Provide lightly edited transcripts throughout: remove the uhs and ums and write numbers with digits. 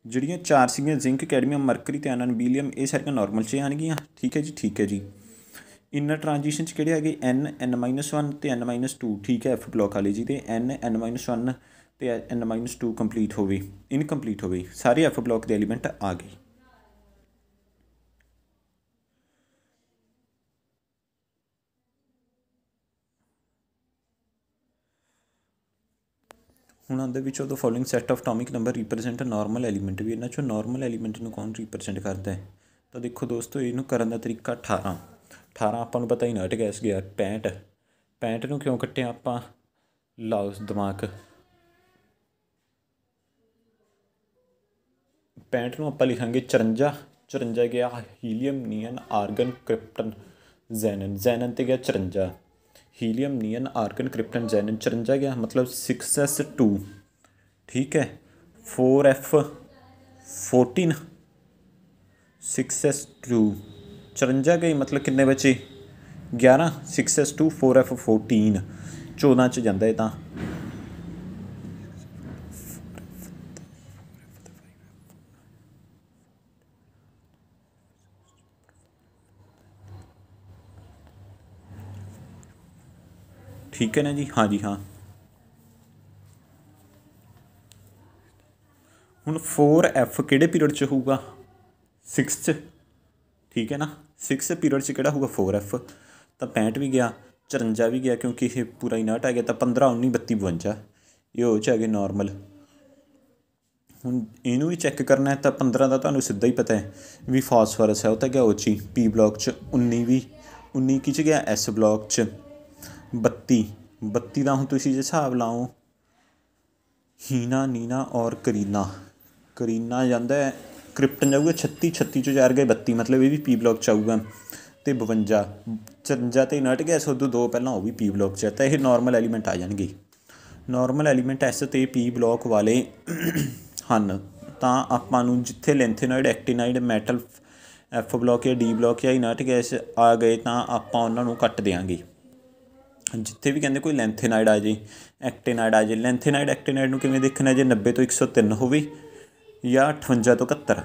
ਜਿਹੜੀਆਂ ਚਾਰ ਸੀਗੀਆਂ ਜ਼ਿੰਕ, ਕੈਡਮੀਅਮ, ਮਰਕਰੀ ਤੇ ਅਨਬੀਲੀਅਮ, ਇਹ ਸਾਰੀਆਂ ਨੋਰਮਲ 'ਚ ਆਉਣਗੀਆਂ। ਠੀਕ ਹੈ ਜੀ, ਠੀਕ ਹੈ ਜੀ। ਇਨਰ ਟ੍ਰਾਂਜੀਸ਼ਨ 'ਚ ਕਿਹੜੇ ਹੈਗੇ? N, N-1 ਤੇ N-2। ਠੀਕ ਹੈ, ਐਫ ਬਲੋਕ ਵਾਲੇ ਜਿਹਦੇ N-N-1 ਤੇ N-2 ਕੰਪਲੀਟ ਹੋਵੇ, ਇਨਕੰਪਲੀਟ ਹੋਵੇ, ਸਾਰੇ ਐਫ ਬਲੋਕ ਦੇ ਐਲੀਮੈਂਟ ਆ ਗਏ। ਹੁਣ ਆਉਂਦੇ ਵਿੱਚੋਂ ਦਾ following set of atomic number represent normal element. ਵੀ ਇਹਨਾਂ 'ਚੋਂ ਨਾਰਮਲ ਐਲੀਮੈਂਟ ਨੂੰ ਕੌਣ ਰਿਪਰੈਜ਼ੈਂਟ ਕਰਦਾ ਹੈ? ਤਾਂ ਦੇਖੋ ਦੋਸਤੋ, ਇਹਨੂੰ ਕਰਨ ਦਾ ਤਰੀਕਾ 18 ਆਪਾਂ ਨੂੰ ਪਤਾ ਇਨਰਟ ਗੈਸ ਗਿਆ। 65 ਨੂੰ ਕਿਉਂ ਕੱਟਿਆ ਆਪਾਂ? ਲਾਓ ਦਿਮਾਗ। 65 ਨੂੰ ਆਪਾਂ ਲਿਖਾਂਗੇ 54 ਗਿਆ ਹੀਲੀਅਮ, ਨੀਅਨ, ਆਰਗਨ, ਕ੍ਰਿਪਟਨ, ਜ਼ੈਨਨ ਤੇ ਗਿਆ 54। ਹੀਲੀਅਮ, ਨੀਅਨ, ਆਰਗਨ, ਕ੍ਰਿਪਟਨ, ਜ਼ੈਨਨ 54 ਗਿਆ, ਮਤਲਬ 6s2। ਠੀਕ ਹੈ, 4f14, 6s2 54 ਗਈ, ਮਤਲਬ ਕਿੰਨੇ ਬਚੇ? 11। 6s2 4f14 14 'ਚ ਜਾਂਦਾ ਇਹ ਤਾਂ। ਠੀਕ ਹੈ ਨਾ ਜੀ, ਹਾਂ ਜੀ ਹਾਂ। ਹੁਣ 4f ਕਿਹੜੇ ਪੀਰੀਅਡ 'ਚ ਹੋਊਗਾ? 6 'ਚ। ਠੀਕ ਹੈ ਨਾ, 6 ਪੀਰੀਅਡ 'ਚ ਕਿਹੜਾ ਹੋਊਗਾ? 4f। ਤਾਂ 65 ਵੀ ਗਿਆ, 54 ਵੀ ਗਿਆ, ਕਿਉਂਕਿ ਇਹ ਪੂਰਾ ਇਨਰਟ ਆ ਗਿਆ। ਤਾਂ 15, 19, 32, 52 ਇਹ ਉਹ 'ਚ ਆ ਗਏ ਨੋਰਮਲ। ਹੁਣ ਇਹਨੂੰ ਵੀ ਚੈੱਕ ਕਰਨਾ ਤਾਂ 15 ਦਾ ਤੁਹਾਨੂੰ ਸਿੱਧਾ ਹੀ ਪਤਾ ਹੈ ਵੀ ਫਾਸਫੋਰਸ ਹੈ, ਉਹ ਤਾਂ ਗਿਆ ਉਹ 'ਚ ਹੀ ਪੀ ਬਲੋਕ 'ਚ। 19 ਕੀ 'ਚ ਗਿਆ? ਐਸ ਬਲੋਕ 'ਚ। 32 ਦਾ ਹੁਣ ਤੁਸੀਂ ਜੇ ਹਿਸਾਬ ਲਾਓ, ਹੀਨਾ, ਨੀਨਾ ਔਰ ਕਰੀਨਾ ਜਾਂਦਾ ਹੈ, ਕ੍ਰਿਪਟਨ ਜਾਊਗਾ 36 'ਚੋਂ 4 ਗਏ 32, ਮਤਲਬ ਇਹ ਵੀ ਪੀ ਬਲੋਕ 'ਚ ਆਊਗਾ। ਅਤੇ 52 ਤੇ ਇਨਰਟ ਗੈਸ ਉਦੋਂ 2 ਪਹਿਲਾਂ ਉਹ ਵੀ ਪੀ ਬਲੋਕ 'ਚ ਹੈ। ਤਾਂ ਇਹ ਨੋਰਮਲ ਐਲੀਮੈਂਟ ਆ ਜਾਣਗੇ। ਨੋਰਮਲ ਐਲੀਮੈਂਟ ਐਸ ਅਤੇ ਪੀ ਬਲੋਕ ਵਾਲੇ ਹਨ। ਤਾਂ ਆਪਾਂ ਨੂੰ ਜਿੱਥੇ ਲੈਂਥੇਨਾਈਡ, ਐਕਟੀਨਾਈਡ, ਮੈਟਲ, ਐਫ ਬਲੋਕ ਜਾਂ ਡੀ ਬਲੋਕ ਜਾਂ ਇਨਰਟ ਗੈਸ ਆ ਗਏ ਤਾਂ ਆਪਾਂ ਉਹਨਾਂ ਨੂੰ ਕੱਟ ਦਿਆਂਗੇ। ਜਿੱਥੇ ਵੀ ਕਹਿੰਦੇ ਕੋਈ ਲੈਂਥੇਨਾਈਡ ਆ ਜਾਏ, ਐਕਟੇਨਾਈਡ ਆ ਜਾਏ। ਲੈਂਥੇਨਾਈਡ, ਐਕਟੇਨਾਈਡ ਨੂੰ ਕਿਵੇਂ ਦੇਖਣਾ? ਜੇ 90 ਤੋਂ 103 ਹੋਵੇ ਜਾਂ 58 ਤੋਂ 71।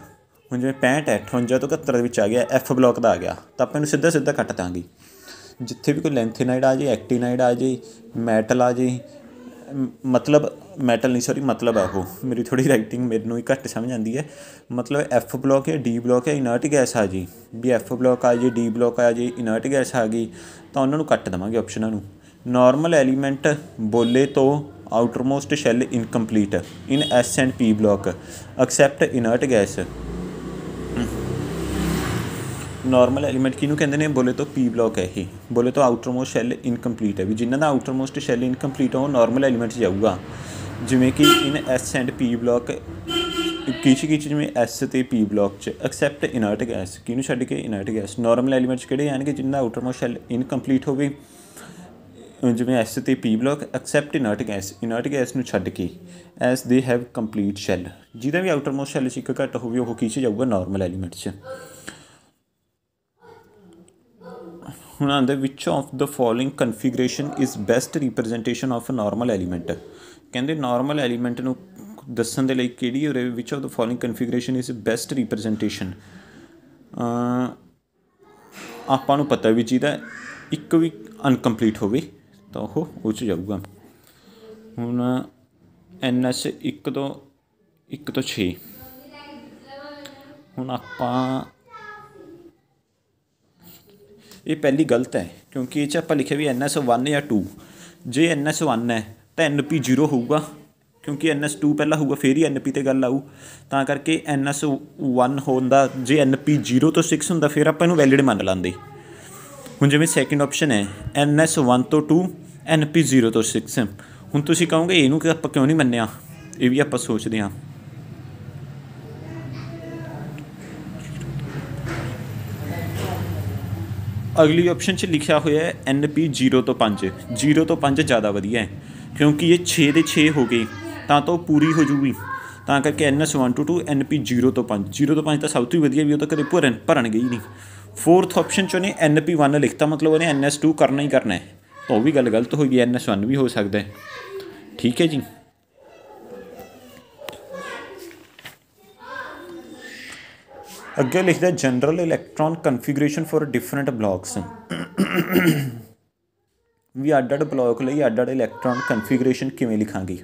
ਹੁਣ ਜਿਵੇਂ 65 ਹੈ, 58 ਤੋਂ 71 ਦੇ ਵਿੱਚ ਆ ਗਿਆ, ਐਫ ਬਲੋਕ ਦਾ ਆ ਗਿਆ, ਤਾਂ ਆਪਾਂ ਇਹਨੂੰ ਸਿੱਧਾ ਕੱਟ ਦਾਂਗੇ। ਜਿੱਥੇ ਵੀ ਕੋਈ ਲੈਂਥੇਨਾਈਡ ਆ ਜਾਏ, ਐਕਟੀਨਾਈਡ ਆ ਜਾਏ, ਮੈਟਲ ਆ ਜਾਏ, ਮਤਲਬ ਆ ਉਹ, ਮੇਰੀ ਥੋੜ੍ਹੀ ਰਾਈਟਿੰਗ ਮੈਨੂੰ ਹੀ ਘੱਟ ਸਮਝ ਆਉਂਦੀ ਹੈ। ਮਤਲਬ ਐਫ ਬਲੋਕ ਜਾਂ ਡੀ ਬਲੋਕ ਜਾਂ ਇਨਰਟ ਗੈਸ ਆ ਜਾਏ, ਵੀ ਐਫ ਬਲੋਕ ਆ ਜਾਏ, ਡੀ ਬਲੋਕ ਆ ਜਾਏ, ਇਨਰਟ ਗੈਸ ਆ ਗਈ, ਤਾਂ ਉਹਨਾਂ ਨੂੰ ਕੱਟ ਦੇਵਾਂਗੇ ਆਪਸ਼ਨਾਂ ਨੂੰ। ਨੋਰਮਲ ਐਲੀਮੈਂਟ ਬੋਲੇ ਤੋਂ outermost shell incomplete in S and P block except inert gas. Normal element ਕਿਹਨੂੰ ਕਹਿੰਦੇ ਨੇ? ਬੋਲੇ ਤੋਂ ਪੀ ਬਲੋਕ ਹੈ ਇਹ। ਬੋਲੇ ਤੋਂ ਆਊਟਰਮੋਸਟ ਸ਼ੈੱਲ ਇਨਕੰਪਲੀਟ ਹੈ, ਵੀ ਜਿਨ੍ਹਾਂ ਦਾ ਆਊਟਰਮੋਸਟ ਸ਼ੈੱਲ ਇਨਕੰਪਲੀਟ ਹੈ ਉਹ ਨੋਰਮਲ ਐਲੀਮੈਂਟ 'ਚ ਜਾਊਗਾ। ਜਿਵੇਂ ਕਿ ਇਨ ਐਸ ਐਂਡ ਪੀ ਬਲੋਕ ਜਿਵੇਂ ਐਸ ਅਤੇ ਪੀ ਬਲੋਕ 'ਚ ਐਕਸੈਪਟ ਇਨਰਟ ਗੈਸ। ਕਿਹਨੂੰ ਛੱਡ ਕੇ? ਇਨਰਟ ਗੈਸ। ਨੋਰਮਲ ਐਲੀਮੈਂਟ 'ਚ ਕਿਹੜੇ ਆਉਣਗੇ? ਜਿਨ੍ਹਾਂ ਦਾ ਆਊਟਰਮੋਸਟ ਸ਼ੈੱਲ ਇਨਕੰਪਲੀਟ ਹੋਵੇ, ਜਿਵੇਂ ਐਸ ਅਤੇ P block, except inert gas ਨੂੰ ਛੱਡ ਕੇ, as they have complete shell. ਜਿਹਦਾ ਵੀ ਆਊਟਰਮੋਸਟ ਸ਼ੈੱਲ 'ਚ ਇੱਕ ਘੱਟ ਹੋਵੇ ਉਹ ਕੀ 'ਚ ਜਾਊਗਾ? ਨੋਰਮਲ ਐਲੀਮੈਂਟ 'ਚ। ਹੁਣ ਆਉਂਦਾ which of the following configuration is best representation of normal element. ਕਹਿੰਦੇ ਨਾਰਮਲ ਐਲੀਮੈਂਟ ਨੂੰ ਦੱਸਣ ਦੇ ਲਈ ਕਿਹੜੀ ਉਰੇ which of the following configuration is best representation. ਆਪਾਂ ਨੂੰ ਪਤਾ ਵੀ ਜਿਹਦਾ ਇੱਕ ਵੀ ਅਨਕੰਪਲੀਟ ਹੋਵੇ ਤਾਂ ਉਹ 'ਚ ਜਾਊਗਾ। ਹੁਣ NS 1 ਤੋਂ 6। ਹੁਣ ਆਪਾਂ ਇਹ ਪਹਿਲੀ ਗਲਤ ਹੈ, ਕਿਉਂਕਿ ਇਹ 'ਚ ਆਪਾਂ ਲਿਖਿਆ ਵੀ NS1 ਜਾਂ 2। ਜੇ NS1 ਹੈ ਤਾਂ NP 0 ਹੋਊਗਾ, ਕਿਉਂਕਿ NS2 ਪਹਿਲਾਂ ਹੋਊਗਾ ਫਿਰ ਹੀ NP 'ਤੇ ਗੱਲ ਆਊ। ਤਾਂ ਕਰਕੇ NS1 ਹੁੰਦਾ। ਜੇ NP 0 ਤੋਂ 6 ਹੁੰਦਾ ਫਿਰ ਆਪਾਂ ਇਹਨੂੰ ਵੈਲਿਡ ਮੰਨ ਲਾਂਦੇ। ਹੁਣ ਜਿਵੇਂ ਸੈਕਿੰਡ ਆਪਸ਼ਨ ਹੈ NS1 ਤੋਂ 2, NP 0 ਤੋਂ 6। ਹੁਣ ਤੁਸੀਂ ਕਹੋਗੇ ਇਹਨੂੰ ਕਿ ਆਪਾਂ ਕਿਉਂ ਨਹੀਂ ਮੰਨਿਆ? ਇਹ ਵੀ ਆਪਾਂ ਸੋਚਦੇ ਹਾਂ। ਅਗਲੀ ਆਪਸ਼ਨ 'ਚ ਲਿਖਿਆ ਹੋਇਆ ਹੈ NP 0 ਤੋਂ 5। 0 ਤੋਂ 5 ਜ਼ਿਆਦਾ ਵਧੀਆ ਹੈ, ਕਿਉਂਕਿ ਇਹ 6 ਦੇ 6 ਹੋ ਗਏ ਤਾਂ ਉਹ ਪੂਰੀ ਹੋ ਜੂਗੀ। ਤਾਂ ਕਰਕੇ NS1 to 2, NP 0 ਤੋਂ 5। 0 ਤੋਂ 5 ਤਾਂ ਸਭ ਤੋਂ ਵਧੀਆ, ਵੀ ਉਹ ਤਾਂ ਕਦੇ ਭਰਨਗੇ ਹੀ ਨਹੀਂ। ਫੋਰਥ ਆਪਸ਼ਨ 'ਚ ਉਹਨੇ NP 1 ਲਿਖਤਾ, ਮਤਲਬ ਉਹਨੇ NS2 ਕਰਨਾ ਹੀ ਕਰਨਾ ਹੈ। ਤਾਂ ਉਹ ਵੀ ਗੱਲ ਗਲਤ ਹੋਈ, NS1 ਵੀ ਹੋ ਸਕਦਾ ਹੈ। ਠੀਕ ਹੈ ਜੀ। ਅੱਗੇ ਲਿਖਦਾ general electron configuration for different blocks ਵੀ ਅੱਡ ਅੱਡ ਬਲੋਕ ਲਈ ਅੱਡ ਅੱਡ ਇਲੈਕਟ੍ਰੋਨ ਕਨਫੀਗਰੇਸ਼ਨ ਕਿਵੇਂ ਲਿਖਾਂਗੇ।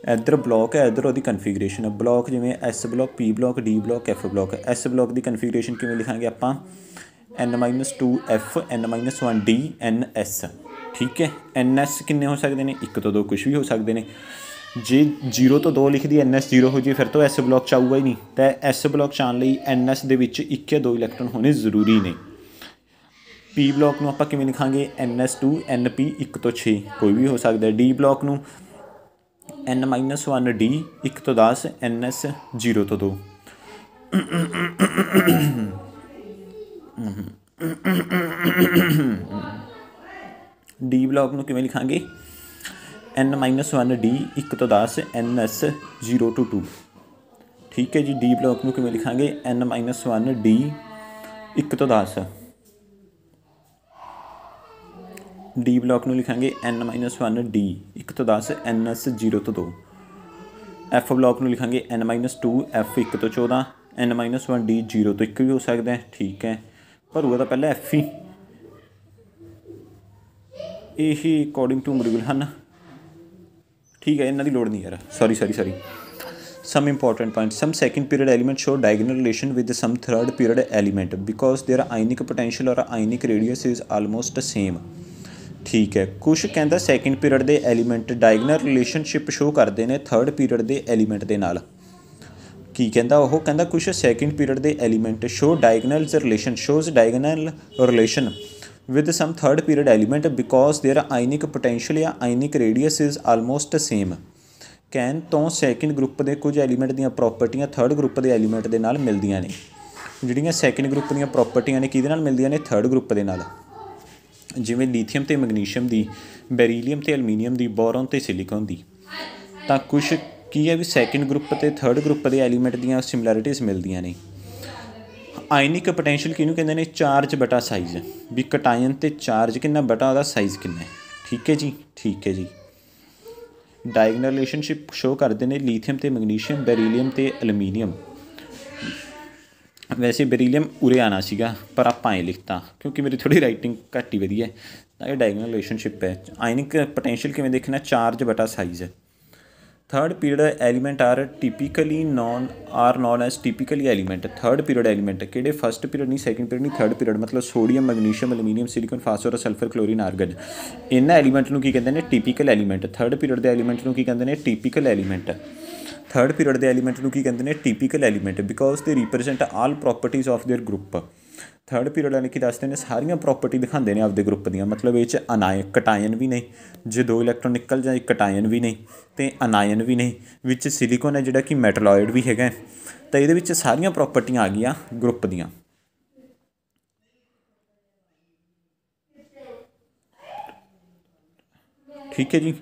ਇੱਧਰ ਬਲੋਕ ਹੈ, ਇੱਧਰ ਉਹਦੀ ਕਨਫੀਗਰੇਸ਼ਨ ਹੈ। ਬਲੋਕ ਜਿਵੇਂ S block, P block, D block, F block. S block ਦੀ ਕਨਫੀਗਰੇਸ਼ਨ ਕਿਵੇਂ ਲਿਖਾਂਗੇ ਆਪਾਂ, N-2 F N-1 D NS। ਠੀਕ ਹੈ, NS ਕਿੰਨੇ ਹੋ ਸਕਦੇ ਨੇ, 1 ਤੋਂ 2 ਕੁਛ ਵੀ ਹੋ ਸਕਦੇ ਨੇ। ਜੇ 0 ਤੋਂ 2 ਲਿਖਦੀ NS 0 ਹੋ ਜਾਵੇ ਫਿਰ ਤੋਂ ਐਸ ਬਲੋਕ 'ਚ ਆਊਗਾ ਹੀ ਨਹੀਂ। ਤਾਂ ਐਸ ਬਲੋਕ 'ਚ ਆਉਣ ਲਈ NS ਦੇ ਵਿੱਚ 1 ਜਾਂ 2 ਇਲੈਕਟ੍ਰੋਨ ਹੋਣੇ ਜ਼ਰੂਰੀ ਨੇ। ਪੀ ਬਲੋਕ ਨੂੰ ਆਪਾਂ ਕਿਵੇਂ ਲਿਖਾਂਗੇ, NS2 NP 1 ਤੋਂ 6 ਕੋਈ ਵੀ ਹੋ ਸਕਦਾ। ਡੀ ਬਲੋਕ ਨੂੰ N-1 D 1 ਤੋਂ 10 NS 0 ਤੋਂ 2। ਡੀ ਬਲੋਕ ਨੂੰ ਕਿਵੇਂ ਲਿਖਾਂਗੇ, N-1 D 1 ਤੋਂ 10 NS 0 ਤੋਂ 2। ਠੀਕ ਹੈ ਜੀ। ਡੀ ਬਲੋਕ ਨੂੰ ਕਿਵੇਂ ਲਿਖਾਂਗੇ, N-1 D 1 ਤੋਂ 10। ਡੀ ਬਲੋਕ ਨੂੰ ਲਿਖਾਂਗੇ N-1 D 1 ਤੋਂ 10 NS 0 ਤੋਂ 2। ਐਫ ਬਲੋਕ ਨੂੰ ਲਿਖਾਂਗੇ N-2 F 1 ਤੋਂ 14 N-1 D 0 ਤੋਂ 1 ਵੀ ਹੋ ਸਕਦਾ। ਠੀਕ ਹੈ, ਭਰੂਗਾ ਤਾਂ ਪਹਿਲਾਂ ਐਫ ਹੀ। ਇਹੀ ਅਕੋਰਡਿੰਗ ਟੂ ਮੋਡਿਊਲ ਹਨ। ਠੀਕ ਹੈ, ਇਹਨਾਂ ਦੀ ਲੋੜ ਨਹੀਂ ਯਾਰ, sorry. Some important points. Some second period elements show diagonal relation with some third period element because their ionic potential or ionic radius is almost same. ਠੀਕ ਹੈ, ਕੁਛ ਕਹਿੰਦਾ ਸੈਕਿੰਡ ਪੀਰੀਅਡ ਦੇ ਐਲੀਮੈਂਟ ਡਾਇਗਨਲ ਰਿਲੇਸ਼ਨਸ਼ਿਪ ਸ਼ੋਅ ਕਰਦੇ ਨੇ third period ਦੇ element ਦੇ ਨਾਲ। ਕੀ ਕਹਿੰਦਾ ਉਹ, ਕਹਿੰਦਾ ਕੁਛ ਸੈਕਿੰਡ ਪੀਰੀਅਡ ਦੇ element show diagonal relation, shows diagonal relation with some third period element because their ionic potential ਜਾਂ ionic radius is almost same। ਕਹਿਣ ਤੋਂ ਸੈਕਿੰਡ ਗਰੁੱਪ ਦੇ ਕੁਝ ਐਲੀਮੈਂਟ ਦੀਆਂ ਪ੍ਰੋਪਰਟੀਆਂ ਥਰਡ ਗਰੁੱਪ ਦੇ ਐਲੀਮੈਂਟ ਦੇ ਨਾਲ ਮਿਲਦੀਆਂ ਨੇ। ਜਿਹੜੀਆਂ ਸੈਕਿੰਡ ਗਰੁੱਪ ਦੀਆਂ ਪ੍ਰੋਪਰਟੀਆਂ ਨੇ ਕਿਹਦੇ ਨਾਲ ਮਿਲਦੀਆਂ ਨੇ, ਥਰਡ ਗਰੁੱਪ ਦੇ ਨਾਲ। ਜਿਵੇਂ ਲੀਥੀਅਮ ਅਤੇ ਮੈਗਨੀਸ਼ੀਅਮ ਦੀ, ਬੈਰੀਲੀਅਮ ਅਤੇ ਐਲਮੀਨੀਅਮ ਦੀ, ਬੋਰੋਨ ਅਤੇ ਸਿਲੀਕੋਨ ਦੀ। ਤਾਂ ਕੁਛ ਕੀ ਹੈ ਵੀ ਸੈਕਿੰਡ ਗਰੁੱਪ ਅਤੇ ਥਰਡ ਗਰੁੱਪ ਦੇ ਐਲੀਮੈਂਟ ਦੀਆਂ ਸਿਮਿਲੈਰਿਟੀਜ਼ ਮਿਲਦੀਆਂ ਨੇ। ਆਇਨਿਕ ਪੋਟੈਂਸ਼ੀਅਲ ਕਿਹਨੂੰ ਕਹਿੰਦੇ ਨੇ, ਚਾਰਜ ਬਟਾ ਸਾਈਜ਼। ਵੀ ਕਟਾਇਨ 'ਤੇ ਚਾਰਜ ਕਿੰਨਾ ਬਟਾ ਉਹਦਾ ਸਾਈਜ਼ ਕਿੰਨਾ। ਠੀਕ ਹੈ ਜੀ, ਠੀਕ ਹੈ ਜੀ। ਡਾਇਗਨਲ ਰਿਲੇਸ਼ਨਸ਼ਿਪ ਸ਼ੋਅ ਕਰਦੇ ਨੇ ਲੀਥੀਅਮ ਅਤੇ ਮੈਗਨੀਸ਼ੀਅਮ, ਬੈਰੀਲੀਅਮ ਅਤੇ ਐਲੂਮੀਨੀਅਮ। ਵੈਸੇ ਬੈਰੀਲੀਅਮ ਉਰੇ ਆਉਣਾ ਸੀਗਾ ਪਰ ਆਪਾਂ ਐਂ ਲਿਖਤਾ ਕਿਉਂਕਿ ਮੇਰੀ ਥੋੜ੍ਹੀ ਰਾਈਟਿੰਗ ਘੱਟ ਹੀ ਵਧੀਆ ਹੈ। ਤਾਂ ਇਹ ਡਾਇਗਨਲ ਰਿਲੇਸ਼ਨਸ਼ਿਪ ਹੈ। ਆਇਨਿਕ ਪੋਟੈਂਸ਼ੀਅਲ ਕਿਵੇਂ ਦੇਖਣਾ, ਚਾਰਜ ਬਟਾ size. Third period element are typically known as typically element. Third period element कि फस्ट पीरियड नहीं, सैकेंड पीरियड नहीं, थर्ड पीरियड मतलब sodium, magnesium, aluminium, silicon, phosphorus, sulphur, chlorine, argon. इन्होंने element को की कहते हैं टिपिकल एलीमेंट। थर्ड पीरियड के एलीमेंट को की कहते हैं टिपिकल एलीमेंट। थर्ड पीरियड के एलीमेंट को की कहते हैं typical element because they represent all properties of their group. Third period वाले की दसते हैं सारिया प्रॉपर्टी दिखाते हैं आपके ग्रुप दियाँ, मतलब ये अनायन कटायन भी नहीं, जो 2 इलैक्ट्रॉन निकल जाए कटायन भी नहीं, तो अनायन भी नहीं, विच सिलिकॉन है जोड़ा कि मैटलॉयड भी है। तो ये सारिया प्रॉपर्टियाँ आ गई ग्रुप दियाँ। ठीक है जी।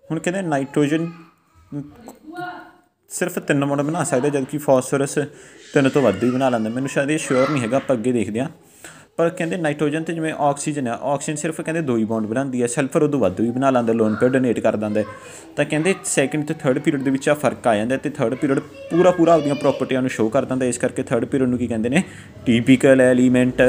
ਹੁਣ ਕਹਿੰਦੇ नाइट्रोजन सिर्फ 3 ਮੋਡ बना सकते जबकि फॉस्फोरस 3 ਤੋਂ ਵੱਧ भी बना ਲੈਂਦਾ। ਮੈਨੂੰ शायद ये श्योर नहीं है, ਆਪਾਂ ਅੱਗੇ देखते हैं। पर ਕਹਿੰਦੇ नाइट्रोजन तो जिवें ऑक्सीजन है, ऑक्सीजन सिर्फ ਕਹਿੰਦੇ 2 ही बॉन्ड बनाती है, सल्फर उदों ਵੱਧ भी बना ਲੈਂਦਾ, लोन पेयर डोनेट कर ਦਿੰਦਾ। ਤਾਂ ਕਹਿੰਦੇ सैकेंड ਤੇ थर्ड पीरियड ਦੇ ਵਿੱਚ ਆ फर्क आ ਜਾਂਦਾ ਤੇ थर्ड पीरियड पूरा ਆਪਣੀਆਂ प्रॉपर्टियां ਨੂੰ शो कर ਦਿੰਦਾ। इस करके थर्ड पीरियड ਨੂੰ ਕੀ ਕਹਿੰਦੇ ਨੇ, typical element.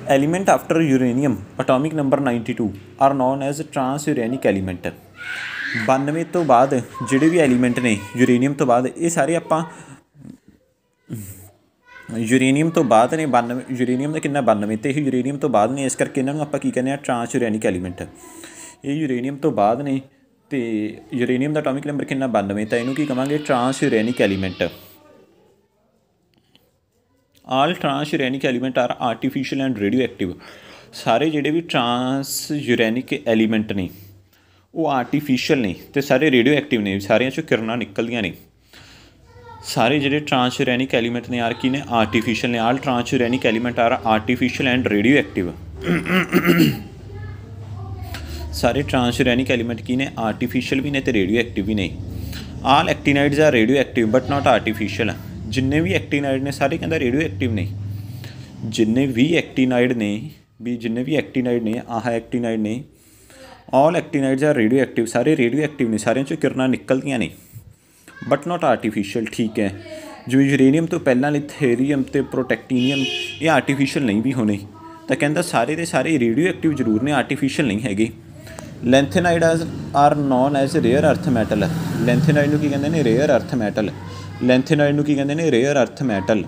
Element after uranium atomic number 92 are known as transuranic element. 92 तो बाद जिहड़े भी एलीमेंट ने यूरेनियम तो बाद, ये सारे आपां यूरेनियम तो बाद ने। 92 यूरेनियम का कितना 92 तो ये यूरेनियम तो बाद ने, इस करके इन्होंने आपां की कहने ट्रांस यूरेनिक एलीमेंट। ये यूरेनियम तो बाद ने तो यूरेनियम का एटॉमिक नंबर कितना 92, तो इन्हूं की कहांगे transuranic element. All transuranic element are artificial and radioactive. सारे जिहड़े भी ट्रांस यूरेनिक एलीमेंट ने वो आर्टिफिशियल ने तो सारे रेडियो एक्टिव ने, सारियां चों किरणां निकलदियां ने। सारे जिहड़े ट्रांस यूरेनिक एलीमेंट ने आर की ने आर्टिफिशियल ने। All transuranic element are artificial and radioactive. ਸਾਰੇ ਟ੍ਰਾਂਸਯੂਰੈਨਿਕ ਐਲੀਮੈਂਟ ਕੀ ਨੇ, ਆਰਟੀਫਿਸ਼ੀਅਲ ਵੀ ਨੇ ਤੇ ਰੇਡੀਓ ਐਕਟਿਵ ਵੀ ਨੇ। All actinides are radioactive but not artificial. ਜਿੰਨੇ ਵੀ ਐਕਟੀਨਾਈਡ ਨੇ ਸਾਰੇ ਕਹਿੰਦਾ ਰੇਡੀਓ ਐਕਟਿਵ ਨੇ। ਜਿੰਨੇ ਵੀ ਐਕਟੀਨਾਈਡ ਨੇ ਆਹ ਐਕਟੀਨਾਈਡ ਨੇ, all actinides are radio active, ਸਾਰੇ ਰੇਡੀਓ ਐਕਟਿਵ ਨੇ, ਸਾਰਿਆਂ 'ਚੋਂ ਕਿਰਨਾਂ ਨਿਕਲਦੀਆਂ ਨੇ ਬਟ ਨਾਟ ਆਰਟੀਫਿਸ਼ੀਅਲ। ਠੀਕ ਹੈ, ਜਿਵੇਂ ਯੂਰੇਨੀਅਮ ਤੋਂ ਪਹਿਲਾਂ ਵਾਲੇ ਥੇਰੀਅਮ ਅਤੇ ਪ੍ਰੋਟੈਕਟੀਨੀਅਮ ਇਹ ਆਰਟੀਫਿਸ਼ੀਅਲ ਨਹੀਂ ਵੀ ਹੋਣੇ, ਤਾਂ ਕਹਿੰਦਾ ਸਾਰੇ ਦੇ ਸਾਰੇ ਰੇਡੀਓ ਐਕਟਿਵ ਜ਼ਰੂਰ ਨੇ, ਆਰਟੀਫਿਸ਼ੀਅਲ ਨਹੀਂ ਹੈਗੇ। ਲੈਂਥੇਨਾਈਡ are known as rare earth metal. Lanthanide ਨੂੰ ਕੀ ਕਹਿੰਦੇ ਨੇ, ਰੇਅਰ ਅਰਥ ਮੈਟਲ। ਲੈਂਥੇਨਾਈਡ ਨੂੰ ਕੀ ਕਹਿੰਦੇ ਨੇ, rare earth metal.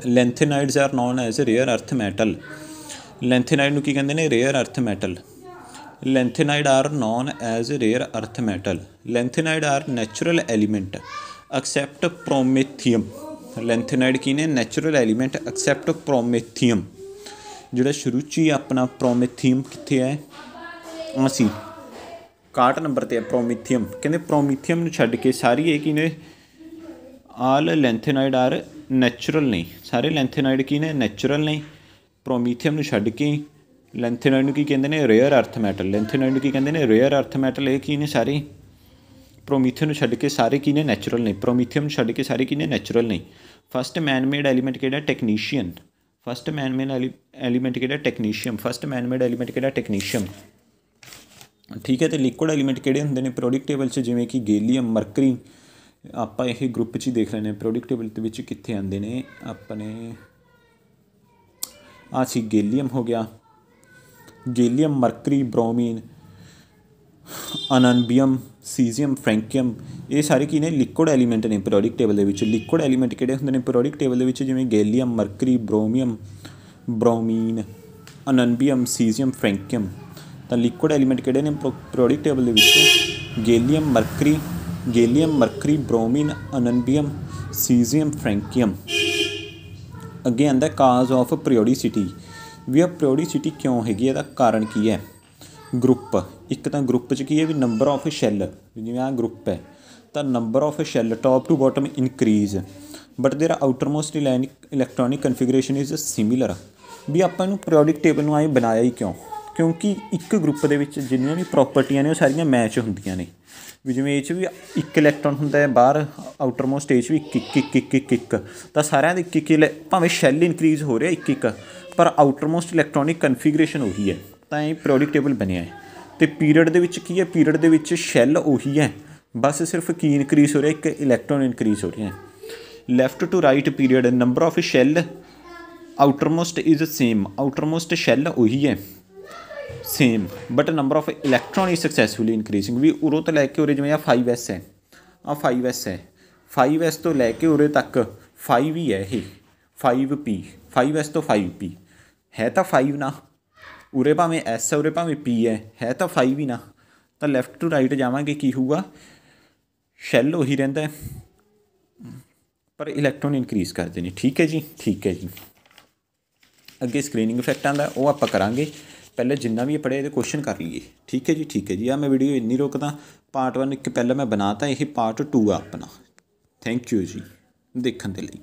Lanthanides are known as rare earth metal. Lanthanide ਨੂੰ ਕੀ ਕਹਿੰਦੇ ਨੇ, rare earth metal. Lanthanide are known as rare earth metal. Lanthanide are natural element except promethium. Lanthanide ਕੀ ਨੇ, ਨੈਚੁਰਲ ਐਲੀਮੈਂਟ ਐਕਸੈਪਟ ਪ੍ਰੋਮੇਥੀਅਮ। ਜਿਹੜਾ ਸ਼ੁਰੂ 'ਚ ਹੀ ਆਪਣਾ ਪ੍ਰੋਮੇਥੀਅਮ ਕਿੱਥੇ ਹੈ, ਅਸੀਂ 61 ਨੰਬਰ 'ਤੇ ਹੈ ਪ੍ਰੋਮੀਥੀਅਮ। ਕਹਿੰਦੇ ਪ੍ਰੋਮੀਥੀਅਮ ਨੂੰ ਛੱਡ ਕੇ ਸਾਰੀ ਇਹ ਕੀ ਨੇ, ਆਲ ਲੈਂਥੇਨਾਈਡ ਆਰ ਨੈਚੁਰਲ ਨੇ, ਸਾਰੇ ਲੈਂਥੇਨਾਈਡ ਕੀ ਨੇ, ਨੈਚੁਰਲ ਨੇ। ਪ੍ਰੋਮੀਥੀਅਮ ਨੂੰ ਛੱਡ ਕੇ ਲੈਂਥੇਨਾਈਡ ਨੂੰ ਕੀ ਕਹਿੰਦੇ ਨੇ, ਰੇਅਰ ਅਰਥ ਮੈਟਲ। ਲੈਂਥੇਨਾਈਡ ਨੂੰ ਕੀ ਕਹਿੰਦੇ ਨੇ, ਰੇਅਰ ਅਰਥ ਮੈਟਲ। ਇਹ ਕੀ ਨੇ ਸਾਰੇ, ਪ੍ਰੋਮੀਥੀਅਮ ਨੂੰ ਛੱਡ ਕੇ ਸਾਰੇ ਕੀ ਨੇ, ਨੈਚੁਰਲ ਨੇ। ਪ੍ਰੋਮੀਥੀਅਮ ਨੂੰ ਛੱਡ ਕੇ ਸਾਰੇ ਕੀ ਨੇ, ਨੈਚੁਰਲ ਨੇ। ਫਸਟ ਮੈਨ ਮੇਡ ਐਲੀਮੈਂਟ ਕਿਹੜਾ, ਟੈਕਨੀਸ਼ੀਅਨ। ਫਸਟ ਮੈਨ ਮੇਡ ਐਲੀਮੈਂਟ ਕਿਹੜਾ, ਟੈਕਨੀਸ਼ੀਅਮ। ਫਸਟ ਮੈਨ ਮੇਡ ਐਲੀਮੈਂਟ ਕਿਹੜਾ, ਟੈਕਨੀਸ਼ੀਅਮ। ਠੀਕ ਹੈ, ਅਤੇ ਲਿਕੁਇਡ ਐਲੀਮੈਂਟ ਕਿਹੜੇ ਹੁੰਦੇ ਨੇ ਪੀਰੀਓਡਿਕ ਟੇਬਲ 'ਚ, ਜਿਵੇਂ ਕਿ ਗੈਲੀਅਮ, ਮਰਕਰੀ। ਆਪਾਂ ਇਹ ਗਰੁੱਪ 'ਚ ਹੀ ਦੇਖ ਲੈਂਦੇ ਹਾਂ ਪੀਰੀਓਡਿਕ ਟੇਬਲ ਦੇ ਵਿੱਚ ਕਿੱਥੇ ਆਉਂਦੇ ਨੇ ਆਪਣੇ। ਆਹ ਸੀ ਗੈਲੀਅਮ ਹੋ ਗਿਆ, ਗੈਲੀਅਮ, ਮਰਕਰੀ, ਬ੍ਰੋਮੀਨ, ਅਨਨਬੀਅਮ, ਸੀਜ਼ੀਅਮ, ਫਰੈਂਕੀਅਮ। ਇਹ ਸਾਰੇ ਕੀ ਨੇ, ਲਿਕੁਇਡ ਐਲੀਮੈਂਟ ਨੇ ਪੀਰੀਓਡਿਕ ਟੇਬਲ ਦੇ ਵਿੱਚ। ਲਿਕੁਇਡ ਐਲੀਮੈਂਟ ਕਿਹੜੇ ਹੁੰਦੇ ਨੇ ਪੀਰੀਓਡਿਕ ਟੇਬਲ ਦੇ ਵਿੱਚ, ਜਿਵੇਂ ਗੈਲੀਅਮ, ਮਰਕਰੀ, ਬ੍ਰੋਮੀਅਮ, ਬ੍ਰੋਮੀਨ, ਅਨਨਬੀਅਮ, ਸੀਜ਼ੀਅਮ, ਫਰੈਂਕੀਅਮ। ਤਾਂ ਲਿਕੁਇਡ ਐਲੀਮੈਂਟ ਕਿਹੜੇ ਨੇ ਪੀਰੀਓਡਿਕ ਟੇਬਲ ਦੇ ਵਿੱਚ, ਗੈਲੀਅਮ, ਮਰਕਰੀ, ਬ੍ਰੋਮੀਨ, ਅਨਨਬੀਅਮ, ਸੀਜ਼ੀਅਮ, ਫਰੈਂਕੀਅਮ। ਅੱਗੇ ਆਉਂਦਾ ਕਾਜ਼ ਆਫ ਪੀਰੀਓਡਿਸਿਟੀ, ਵੀ ਆਹ ਪੀਰੀਓਡਿਸਿਟੀ ਕਿਉਂ ਹੈਗੀ, ਇਹਦਾ ਕਾਰਨ ਕੀ ਹੈ। ਗਰੁੱਪ, ਇੱਕ ਤਾਂ ਗਰੁੱਪ 'ਚ ਕੀ ਹੈ ਵੀ ਨੰਬਰ ਆਫ ਸ਼ੈੱਲ, ਜਿਵੇਂ ਆਹ ਗਰੁੱਪ ਹੈ ਤਾਂ number of shell top to bottom increase but their outermost electronic configuration is similar. ਵੀ ਆਪਾਂ ਇਹਨੂੰ ਪੀਰੀਓਡਿਕ ਟੇਬਲ ਨੂੰ ਐਂ ਬਣਾਇਆ ਹੀ ਕਿਉਂ, ਕਿਉਂਕਿ ਇੱਕ ਗਰੁੱਪ ਦੇ ਵਿੱਚ ਜਿੰਨੀਆਂ ਵੀ ਪ੍ਰੋਪਰਟੀਆਂ ਨੇ ਉਹ ਸਾਰੀਆਂ ਮੈਚ ਹੁੰਦੀਆਂ ਨੇ। ਵੀ ਜਿਵੇਂ ਇਹ 'ਚ ਵੀ ਇੱਕ ਇਲੈਕਟ੍ਰੋਨ ਹੁੰਦਾ ਹੈ ਬਾਹਰ ਆਊਟਰਮੋਸਟ, ਇਹ 'ਚ ਵੀ ਇੱਕ, ਤਾਂ ਸਾਰਿਆਂ ਦੇ ਇੱਕ ਭਾਵੇਂ ਸ਼ੈੱਲ ਇਨਕਰੀਜ਼ ਹੋ ਰਿਹਾ ਇੱਕ ਪਰ ਆਊਟਰਮੋਸਟ ਇਲੈਕਟ੍ਰੋਨਿਕ ਕਨਫੀਗਰੇਸ਼ਨ ਉਹੀ ਹੈ, ਤਾਂ ਇਹ ਪੀਰੀਓਡਿਕ ਟੇਬਲ ਬਣਿਆ ਹੈ। ਅਤੇ ਪੀਰੀਅਡ ਦੇ ਵਿੱਚ ਕੀ ਹੈ, ਪੀਰੀਅਡ ਦੇ ਵਿੱਚ ਸ਼ੈੱਲ ਉਹੀ ਹੈ, ਬਸ ਸਿਰਫ ਕੀ ਇਨਕਰੀਜ਼ ਹੋ ਰਿਹਾ, ਇੱਕ ਇਲੈਕਟ੍ਰੋਨ ਇਨਕਰੀਜ਼ ਹੋ ਰਿਹਾ। Left to right period, number of shell outermost is same. Outermost shell ਉਹੀ ਹੈ same, but number of electron is successfully increasing. ਵੀ ਉਰੋਂ ਤੋਂ ਲੈ ਕੇ ਉਰੇ, ਜਿਵੇਂ ਆਹ 5s ਹੈ, ਆਹ 5s ਹੈ, 5s ਤੋਂ ਲੈ ਕੇ ਉਰੇ ਤੱਕ 5 ਹੀ ਹੈ, ਇਹ 5p, 5s ਤੋਂ 5p ਹੈ ਤਾਂ 5 ਨਾ। ਉਰੇ ਭਾਵੇਂ s ਹੈ, ਉਰੇ ਭਾਵੇਂ p ਹੈ ਤਾਂ 5 ਹੀ ਨਾ। ਤਾਂ ਲੈਫਟ ਟੂ ਰਾਈਟ ਜਾਵਾਂਗੇ ਕੀ ਹੋਊਗਾ, ਸ਼ੈੱਲ ਉਹੀ ਰਹਿੰਦਾ ਪਰ ਇਲੈਕਟ੍ਰੋਨ ਇਨਕਰੀਜ਼ ਕਰਦੇ ਨੇ। ਠੀਕ ਹੈ ਜੀ, ਠੀਕ ਹੈ ਜੀ। ਅੱਗੇ ਸਕਰੀਨਿੰਗ ਇਫੈਕਟ ਆਉਂਦਾ, ਉਹ ਆਪਾਂ ਕਰਾਂਗੇ। ਪਹਿਲਾਂ ਜਿੰਨਾ ਵੀ ਪੜ੍ਹਿਆ ਇਹਦੇ ਕੁਐਸਚਨ ਕਰ ਲਈਏ। ਠੀਕ ਹੈ ਜੀ, ਠੀਕ ਹੈ ਜੀ। ਆਹ ਮੈਂ ਵੀਡੀਓ ਇੰਨੀ ਰੋਕਦਾ, ਪਾਰਟ 1 ਇੱਕ ਪਹਿਲਾਂ ਮੈਂ ਬਣਾਤਾ, ਇਹ ਪਾਰਟ 2 ਆ ਆਪਣਾ। ਥੈਂਕ ਯੂ ਜੀ ਦੇਖਣ ਦੇ ਲਈ।